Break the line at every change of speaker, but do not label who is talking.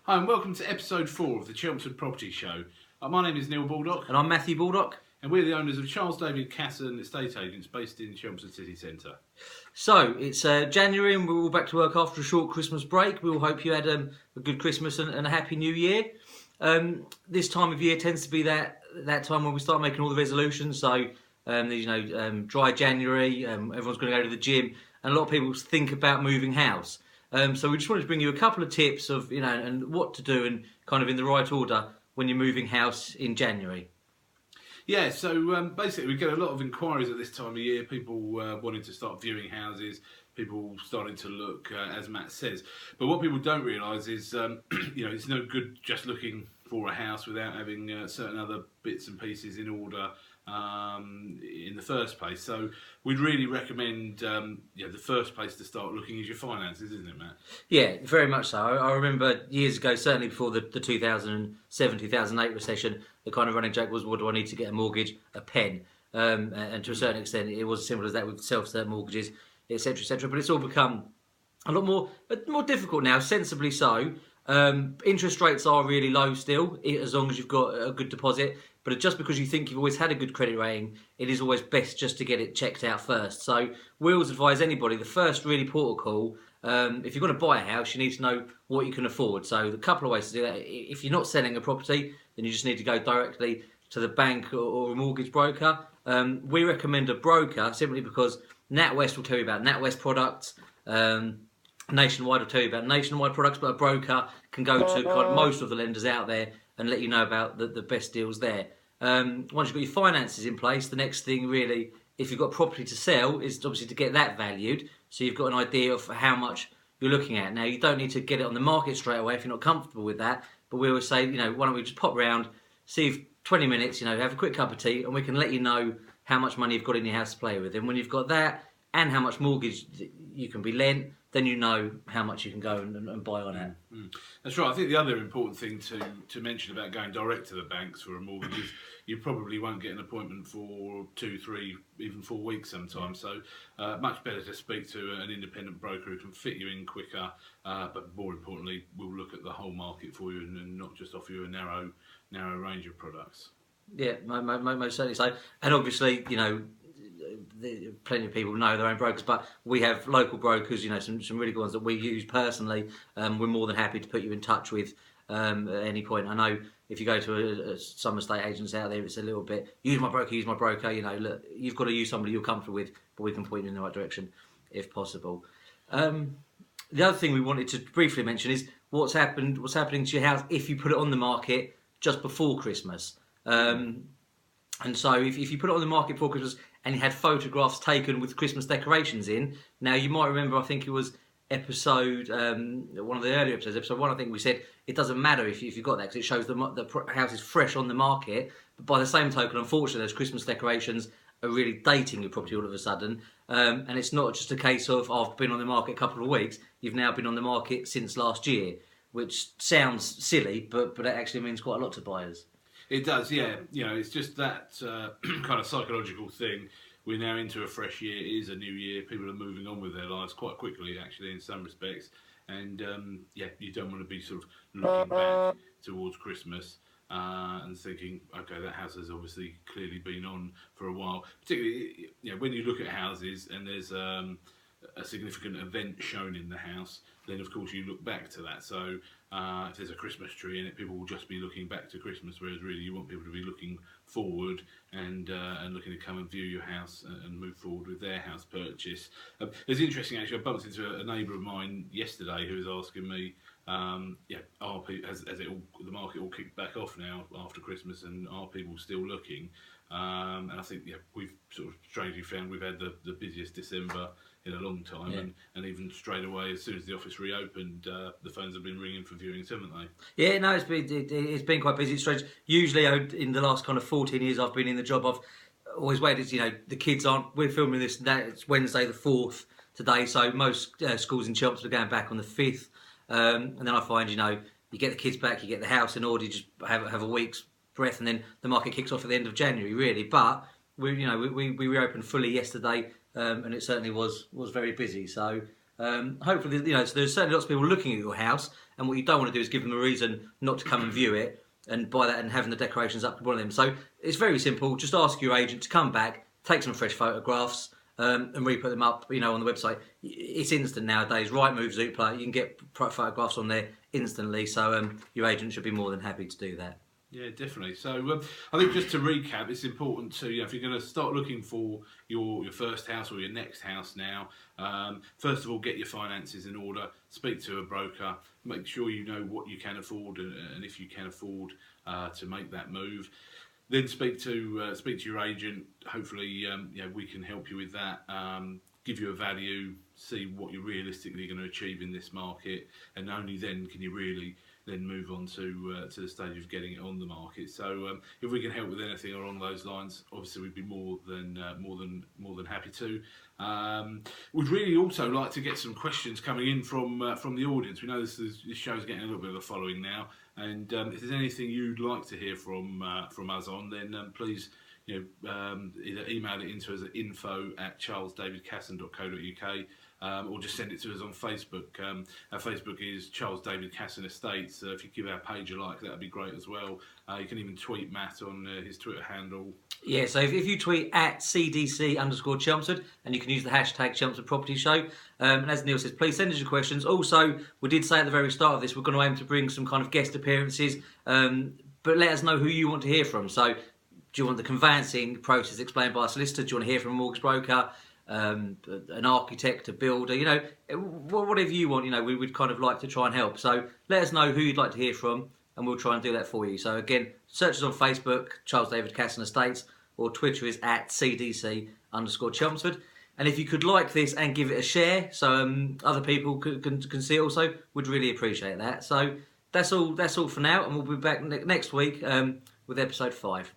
Hi and welcome to episode 4 of the Chelmsford Property Show. My name is Neil Baldock.
And I'm Matthew Baldock.
And we're the owners of Charles David Casson Estate Agents based in Chelmsford City Centre.
So, it's January and we're all back to work after a short Christmas break. We all hope you had a good Christmas and a happy new year. This time of year tends to be that time when we start making all the resolutions. So, dry January, everyone's going to go to the gym, and a lot of people think about moving house. So we just wanted to bring you a couple of tips of, and what to do and kind of in the right order when you're moving house in January.
Yeah, so basically we get a lot of inquiries at this time of year, people wanting to start viewing houses, people starting to look, as Matt says. But what people don't realise is, it's no good just looking for a house without having certain other bits and pieces in order in the first place. So we'd really recommend, the first place to start looking is your finances, isn't it, Matt?
Yeah, very much so. I remember years ago, certainly before the 2007, 2008 recession, the kind of running joke was, what do I need to get a mortgage? A pen. And to a certain extent, it was as simple as that with self-cert mortgages, etc., etc. But it's all become a lot more difficult now, sensibly so. Interest rates are really low still, as long as you've got a good deposit. But just because you think you've always had a good credit rating, it is always best just to get it checked out first. So we always advise anybody, the first really protocol, if you're going to buy a house, you need to know what you can afford. So a couple of ways to do that. If you're not selling a property, then you just need to go directly to the bank or a mortgage broker. We recommend a broker simply because NatWest will tell you about NatWest products. Nationwide will tell you about nationwide products, but a broker can go to kind of most of the lenders out there and let you know about the best deals there. Once you've got your finances in place, the next thing really, if you've got property to sell, is obviously to get that valued. So you've got an idea of how much you're looking at. Now, you don't need to get it on the market straight away if you're not comfortable with that. But we always say, why don't we just pop round, see if 20 minutes, have a quick cup of tea, and we can let you know how much money you've got in your house to play with. And when you've got that and how much mortgage you can be lent, then you know how much you can go and buy on it.
That's right. I think the other important thing to mention about going direct to the banks for a mortgage is you probably won't get an appointment for 2, 3, even 4 weeks sometimes. So much better to speak to an independent broker who can fit you in quicker, but more importantly, will look at the whole market for you and not just offer you a narrow range of products.
Yeah, most certainly so. And obviously, plenty of people know their own brokers, but we have local brokers, some really good ones that we use personally. We're more than happy to put you in touch with at any point. I know if you go to some estate agents out there, it's a little bit, use my broker. Look, you've got to use somebody you're comfortable with, but we can point you in the right direction if possible. The other thing we wanted to briefly mention is what's happening to your house if you put it on the market just before Christmas. And so if you put it on the market before Christmas and you had photographs taken with Christmas decorations in, now you might remember, I think it was episode, one of the earlier episodes, episode 1, I think we said it doesn't matter if you've got that because it shows the house is fresh on the market. But by the same token, unfortunately, those Christmas decorations are really dating your property all of a sudden. And it's not just a case of, I've been on the market a couple of weeks, you've now been on the market since last year, which sounds silly, but it actually means quite a lot to buyers.
It does, yeah. It's just that kind of psychological thing. We're now into a fresh year. It is a new year. People are moving on with their lives quite quickly, actually, in some respects. And, you don't want to be sort of looking back towards Christmas and thinking, OK, that house has obviously clearly been on for a while. Particularly, when you look at houses and there's a significant event shown in the house, then of course you look back to that. So if there's a Christmas tree in it, people will just be looking back to Christmas, whereas really you want people to be looking forward and looking to come and view your house and move forward with their house purchase. It's interesting actually, I bumped into a neighbour of mine yesterday who was asking me, has the market all kicked back off now after Christmas, and are people still looking? And I think we've sort of strangely found we've had the busiest December in a long time, and even straight away as soon as the office reopened, the phones have been ringing for viewings, haven't they?
Yeah, no, it's been quite busy. It's strange. Usually, in the last kind of 14 years I've been in the job, I've always waited. The kids aren't. We're filming this. It's Wednesday the 4th today, so most schools in Chelmsford are going back on the 5th, and then I find you get the kids back, you get the house in order, you just have a week's breath, and then the market kicks off at the end of January, really. But we reopened fully yesterday, and it certainly was very busy. So Hopefully, so there's certainly lots of people looking at your house, and what you don't want to do is give them a reason not to come and view it, and by that and having the decorations up to one of them. So it's very simple. Just ask your agent to come back, take some fresh photographs, and re-put them up, on the website. It's instant nowadays. Rightmove, Zoopla, you can get photographs on there instantly. So your agent should be more than happy to do that.
Yeah, definitely. So I think just to recap, it's important to, if you're going to start looking for your first house or your next house now, first of all, get your finances in order, speak to a broker, make sure you know what you can afford and if you can afford to make that move. Then speak to your agent. Hopefully, we can help you with that. Give you a value, see what you're realistically going to achieve in this market, and only then can you really then move on to the stage of getting it on the market. So if we can help with anything along those lines, obviously we'd be more than happy to. We'd really also like to get some questions coming in from the audience. We know this show's getting a little bit of a following now, and if there's anything you'd like to hear from us on, then please either email it into us at info@charlesdavidcasson.co.uk. Or just send it to us on Facebook. Our Facebook is Charles David Casson Estates. If you give our page a like, that would be great as well. You can even tweet Matt on his Twitter handle.
Yeah, so if you tweet at CDC_Chelmsford, and you can use the hashtag Chelmsford Property Show. And as Neil says, please send us your questions. Also, we did say at the very start of this, we're going to aim to bring some kind of guest appearances. But let us know who you want to hear from. So, do you want the conveyancing process explained by a solicitor? Do you want to hear from a mortgage broker? An architect, a builder, whatever you want, we would kind of like to try and help. So let us know who you'd like to hear from, and we'll try and do that for you. So again, search us on Facebook, Charles David Casson Estates, or Twitter is at CDC_Chelmsford. And if you could like this and give it a share, so other people can see it also, we'd really appreciate that. So that's all for now, and we'll be back next week with episode 5.